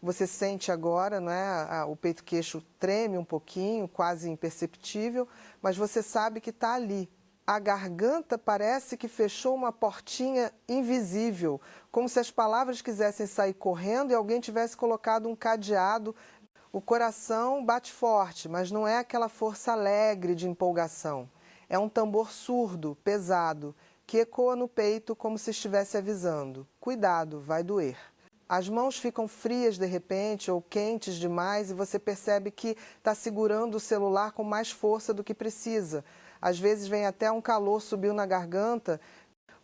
Você sente agora, não é? O peito-queixo treme um pouquinho, quase imperceptível, mas você sabe que está ali. A garganta parece que fechou uma portinha invisível, como se as palavras quisessem sair correndo e alguém tivesse colocado um cadeado. O coração bate forte, mas não é aquela força alegre de empolgação. É um tambor surdo, pesado, que ecoa no peito como se estivesse avisando: cuidado, vai doer. As mãos ficam frias de repente ou quentes demais e você percebe que está segurando o celular com mais força do que precisa. Às vezes vem até um calor subiu na garganta,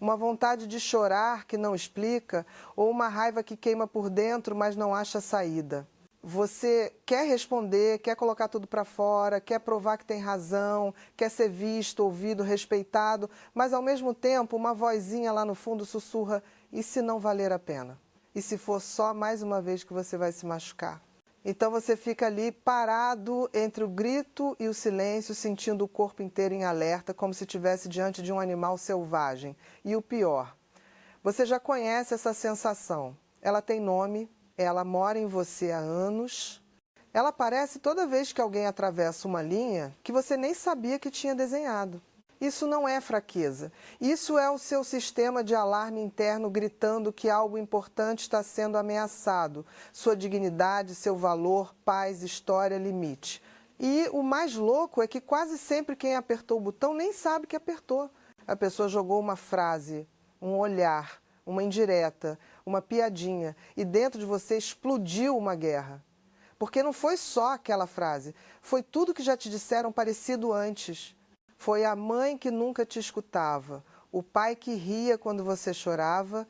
uma vontade de chorar que não explica, ou uma raiva que queima por dentro, mas não acha saída. Você quer responder, quer colocar tudo para fora, quer provar que tem razão, quer ser visto, ouvido, respeitado, mas ao mesmo tempo uma vozinha lá no fundo sussurra: e se não valer a pena? E se for só mais uma vez que você vai se machucar? Então você fica ali parado entre o grito e o silêncio, sentindo o corpo inteiro em alerta, como se estivesse diante de um animal selvagem. E o pior, você já conhece essa sensação. Ela tem nome, ela mora em você há anos. Ela aparece toda vez que alguém atravessa uma linha que você nem sabia que tinha desenhado. Isso não é fraqueza. Isso é o seu sistema de alarme interno gritando que algo importante está sendo ameaçado. Sua dignidade, seu valor, paz, história, limite. E o mais louco é que quase sempre quem apertou o botão nem sabe que apertou. A pessoa jogou uma frase, um olhar, uma indireta, uma piadinha, e dentro de você explodiu uma guerra. Porque não foi só aquela frase, foi tudo que já te disseram parecido antes. Foi a mãe que nunca te escutava, o pai que ria quando você chorava,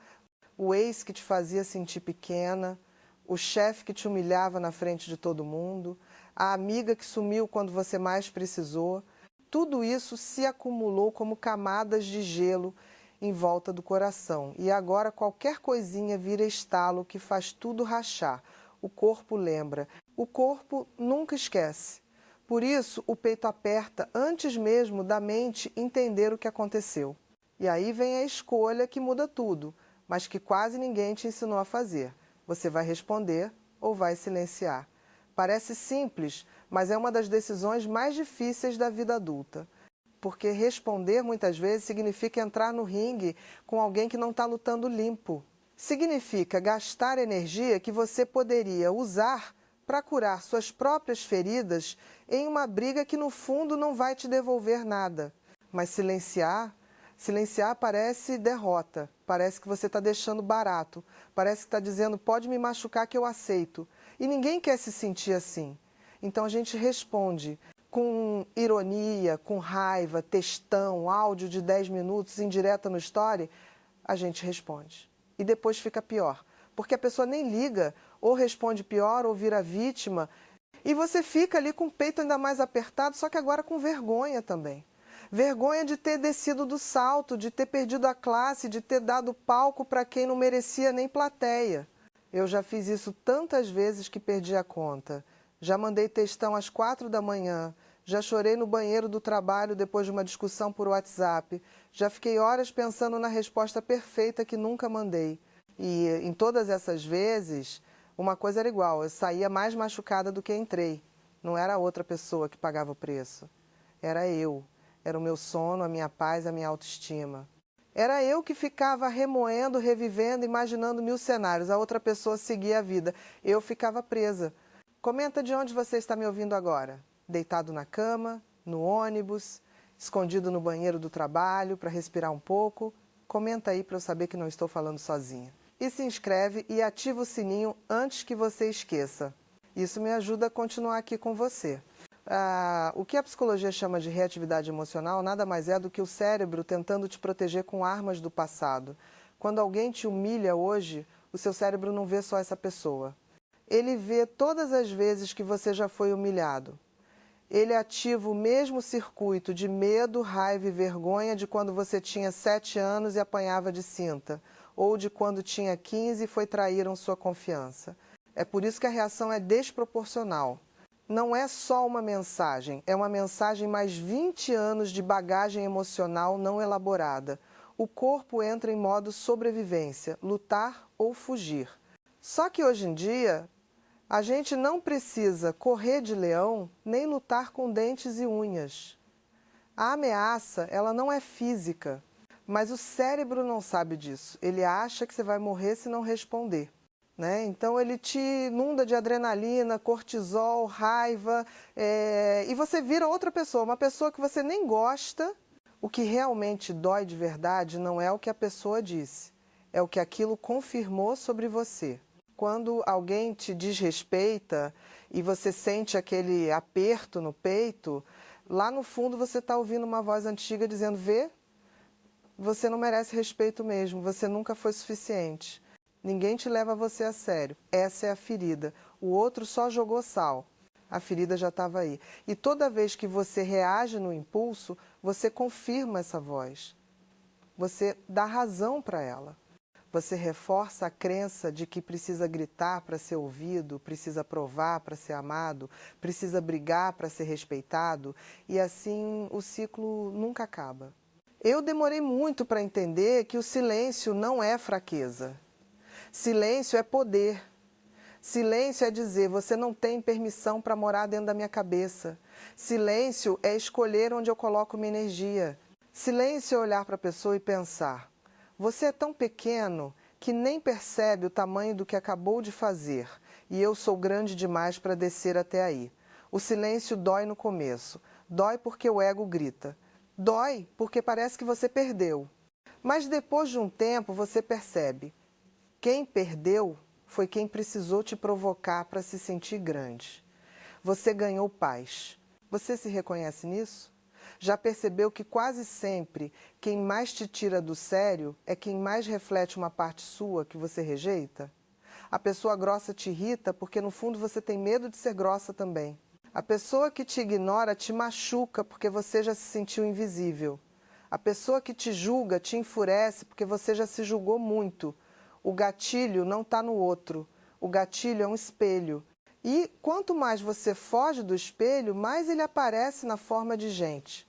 o ex que te fazia sentir pequena, o chefe que te humilhava na frente de todo mundo, a amiga que sumiu quando você mais precisou. Tudo isso se acumulou como camadas de gelo em volta do coração. E agora qualquer coisinha vira estalo que faz tudo rachar. O corpo lembra. O corpo nunca esquece. Por isso, o peito aperta antes mesmo da mente entender o que aconteceu. E aí vem a escolha que muda tudo, mas que quase ninguém te ensinou a fazer. Você vai responder ou vai silenciar. Parece simples, mas é uma das decisões mais difíceis da vida adulta. Porque responder muitas vezes significa entrar no ringue com alguém que não está lutando limpo. Significa gastar energia que você poderia usar para curar suas próprias feridas em uma briga que no fundo não vai te devolver nada. Mas silenciar parece derrota, parece que você está deixando barato, parece que está dizendo pode me machucar que eu aceito. E ninguém quer se sentir assim. Então a gente responde com ironia, com raiva, textão, áudio de 10 minutos, indireta no story, a gente responde. E depois fica pior, porque a pessoa nem liga, ou responde pior, ou vira vítima, e você fica ali com o peito ainda mais apertado, só que agora com vergonha também. Vergonha de ter descido do salto, de ter perdido a classe, de ter dado palco para quem não merecia nem plateia. Eu já fiz isso tantas vezes que perdi a conta. Já mandei textão às 4 da manhã, já chorei no banheiro do trabalho depois de uma discussão por WhatsApp, já fiquei horas pensando na resposta perfeita que nunca mandei. E em todas essas vezes, uma coisa era igual, eu saía mais machucada do que entrei. Não era a outra pessoa que pagava o preço. Era eu. Era o meu sono, a minha paz, a minha autoestima. Era eu que ficava remoendo, revivendo, imaginando mil cenários. A outra pessoa seguia a vida. Eu ficava presa. Comenta de onde você está me ouvindo agora. Deitado na cama, no ônibus, escondido no banheiro do trabalho para respirar um pouco. Comenta aí para eu saber que não estou falando sozinha. E se inscreve e ativa o sininho antes que você esqueça. Isso me ajuda a continuar aqui com você. O que a psicologia chama de reatividade emocional nada mais é do que o cérebro tentando te proteger com armas do passado. Quando alguém te humilha hoje, o seu cérebro não vê só essa pessoa. Ele vê todas as vezes que você já foi humilhado. Ele ativa o mesmo circuito de medo, raiva e vergonha de quando você tinha 7 anos e apanhava de cinta, ou de quando tinha 15 e foi traíram sua confiança. É por isso que a reação é desproporcional. Não é só uma mensagem, é uma mensagem mais 20 anos de bagagem emocional não elaborada. O corpo entra em modo sobrevivência, lutar ou fugir. Só que hoje em dia, A gente não precisa correr de leão nem lutar com dentes e unhas. A ameaça, ela não é física, mas o cérebro não sabe disso. Ele acha que você vai morrer se não responder, né? Então ele te inunda de adrenalina, cortisol, raiva, e você vira outra pessoa, uma pessoa que você nem gosta. O que realmente dói de verdade não é o que a pessoa disse, é o que aquilo confirmou sobre você. Quando alguém te desrespeita e você sente aquele aperto no peito, lá no fundo você está ouvindo uma voz antiga dizendo: vê, você não merece respeito mesmo, você nunca foi suficiente. Ninguém te leva você a sério. Essa é a ferida. O outro só jogou sal. A ferida já estava aí. E toda vez que você reage no impulso, você confirma essa voz. Você dá razão para ela. Você reforça a crença de que precisa gritar para ser ouvido, precisa provar para ser amado, precisa brigar para ser respeitado, e assim o ciclo nunca acaba. Eu demorei muito para entender que o silêncio não é fraqueza. Silêncio é poder. Silêncio é dizer: você não tem permissão para morar dentro da minha cabeça. Silêncio é escolher onde eu coloco minha energia. Silêncio é olhar para a pessoa e pensar: você é tão pequeno que nem percebe o tamanho do que acabou de fazer, e eu sou grande demais para descer até aí. O silêncio dói no começo, dói porque o ego grita, dói porque parece que você perdeu. Mas depois de um tempo você percebe: quem perdeu foi quem precisou te provocar para se sentir grande. Você ganhou paz. Você se reconhece nisso? Já percebeu que quase sempre quem mais te tira do sério é quem mais reflete uma parte sua que você rejeita? A pessoa grossa te irrita porque no fundo você tem medo de ser grossa também. A pessoa que te ignora te machuca porque você já se sentiu invisível. A pessoa que te julga te enfurece porque você já se julgou muito. O gatilho não está no outro. O gatilho é um espelho. E quanto mais você foge do espelho, mais ele aparece na forma de gente.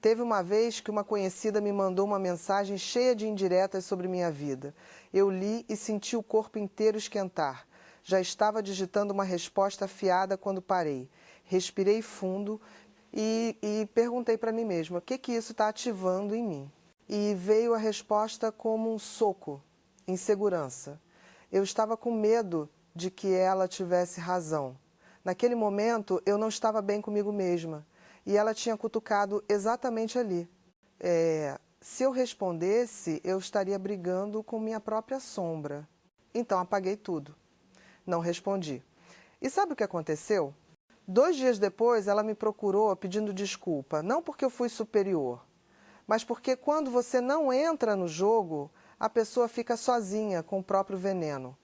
Teve uma vez que uma conhecida me mandou uma mensagem cheia de indiretas sobre minha vida. Eu li e senti o corpo inteiro esquentar. Já estava digitando uma resposta afiada quando parei. Respirei fundo e perguntei para mim mesma: o que isso está ativando em mim? E veio a resposta como um soco: insegurança. Eu estava com medo de que ela tivesse razão. Naquele momento, eu não estava bem comigo mesma. E ela tinha cutucado exatamente ali. Se eu respondesse, eu estaria brigando com minha própria sombra. Então, apaguei tudo. Não respondi. E sabe o que aconteceu? 2 dias depois, ela me procurou pedindo desculpa. Não porque eu fui superior, mas porque quando você não entra no jogo, a pessoa fica sozinha com o próprio veneno.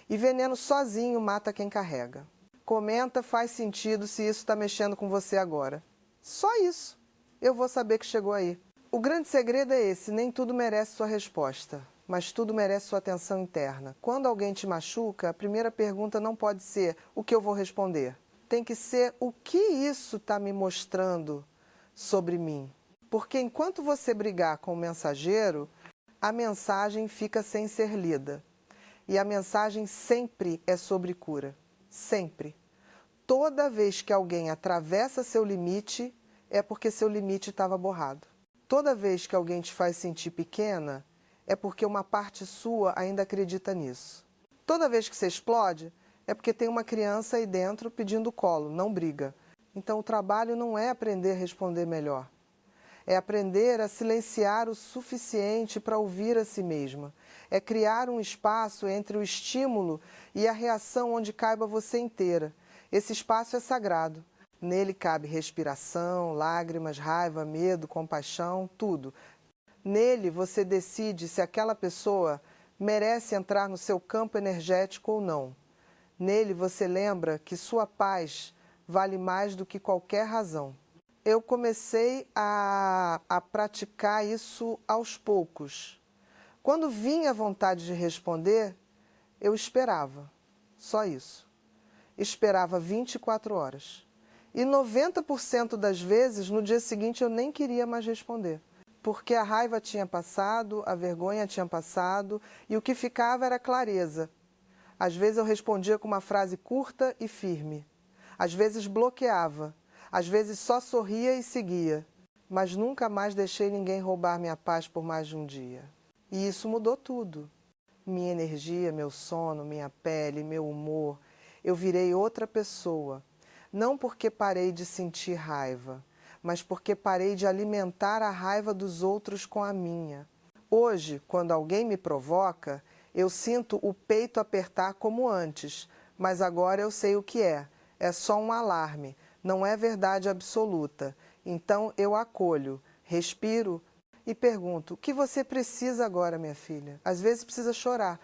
E veneno sozinho mata quem carrega. Comenta, faz sentido se isso está mexendo com você agora. Só isso. Eu vou saber que chegou aí. O grande segredo é esse: nem tudo merece sua resposta, mas tudo merece sua atenção interna. Quando alguém te machuca, a primeira pergunta não pode ser: o que eu vou responder? Tem que ser: o que isso está me mostrando sobre mim? Porque enquanto você brigar com o mensageiro, a mensagem fica sem ser lida. E a mensagem sempre é sobre cura. Sempre. Toda vez que alguém atravessa seu limite, é porque seu limite estava borrado. Toda vez que alguém te faz sentir pequena, é porque uma parte sua ainda acredita nisso. Toda vez que você explode, é porque tem uma criança aí dentro pedindo colo, não briga. Então o trabalho não é aprender a responder melhor. É aprender a silenciar o suficiente para ouvir a si mesma. É criar um espaço entre o estímulo e a reação onde caiba você inteira. Esse espaço é sagrado. Nele cabe respiração, lágrimas, raiva, medo, compaixão, tudo. Nele você decide se aquela pessoa merece entrar no seu campo energético ou não. Nele você lembra que sua paz vale mais do que qualquer razão. Eu comecei a praticar isso aos poucos. Quando vinha a vontade de responder, eu esperava. Só isso. Esperava 24 horas. E 90% das vezes, no dia seguinte, eu nem queria mais responder. Porque a raiva tinha passado, a vergonha tinha passado, e o que ficava era clareza. Às vezes eu respondia com uma frase curta e firme. Às vezes bloqueava. Às vezes só sorria e seguia. Mas nunca mais deixei ninguém roubar minha paz por mais de um dia. E isso mudou tudo. Minha energia, meu sono, minha pele, meu humor. Eu virei outra pessoa. Não porque parei de sentir raiva, mas porque parei de alimentar a raiva dos outros com a minha. Hoje, quando alguém me provoca, eu sinto o peito apertar como antes, mas agora eu sei o que é. É só um alarme, não é verdade absoluta. Então eu acolho, respiro e pergunto: o que você precisa agora, minha filha? Às vezes precisa chorar,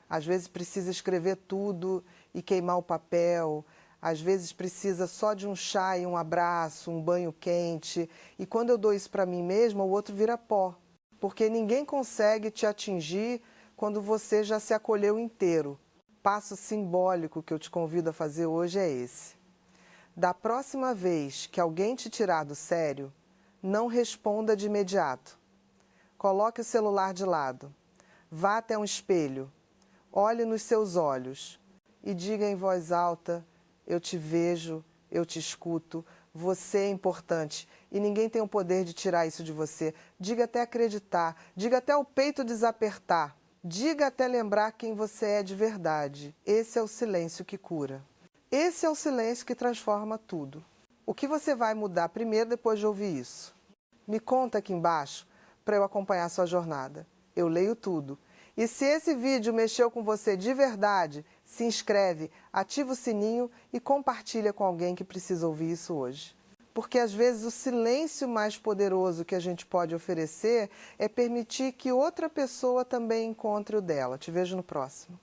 às vezes precisa escrever tudo e queimar o papel, às vezes precisa só de um chá e um abraço, um banho quente. E quando eu dou isso para mim mesma, o outro vira pó. Porque ninguém consegue te atingir quando você já se acolheu inteiro. Passo simbólico que eu te convido a fazer hoje é esse. Da próxima vez que alguém te tirar do sério, não responda de imediato. Coloque o celular de lado. Vá até um espelho. Olhe nos seus olhos e diga em voz alta: eu te vejo, eu te escuto, você é importante e ninguém tem o poder de tirar isso de você. Diga até acreditar, diga até o peito desapertar, diga até lembrar quem você é de verdade. Esse é o silêncio que cura. Esse é o silêncio que transforma tudo. O que você vai mudar primeiro depois de ouvir isso? Me conta aqui embaixo para eu acompanhar a sua jornada. Eu leio tudo. E se esse vídeo mexeu com você de verdade, se inscreve, ativa o sininho e compartilha com alguém que precisa ouvir isso hoje. Porque às vezes o silêncio mais poderoso que a gente pode oferecer é permitir que outra pessoa também encontre o dela. Te vejo no próximo.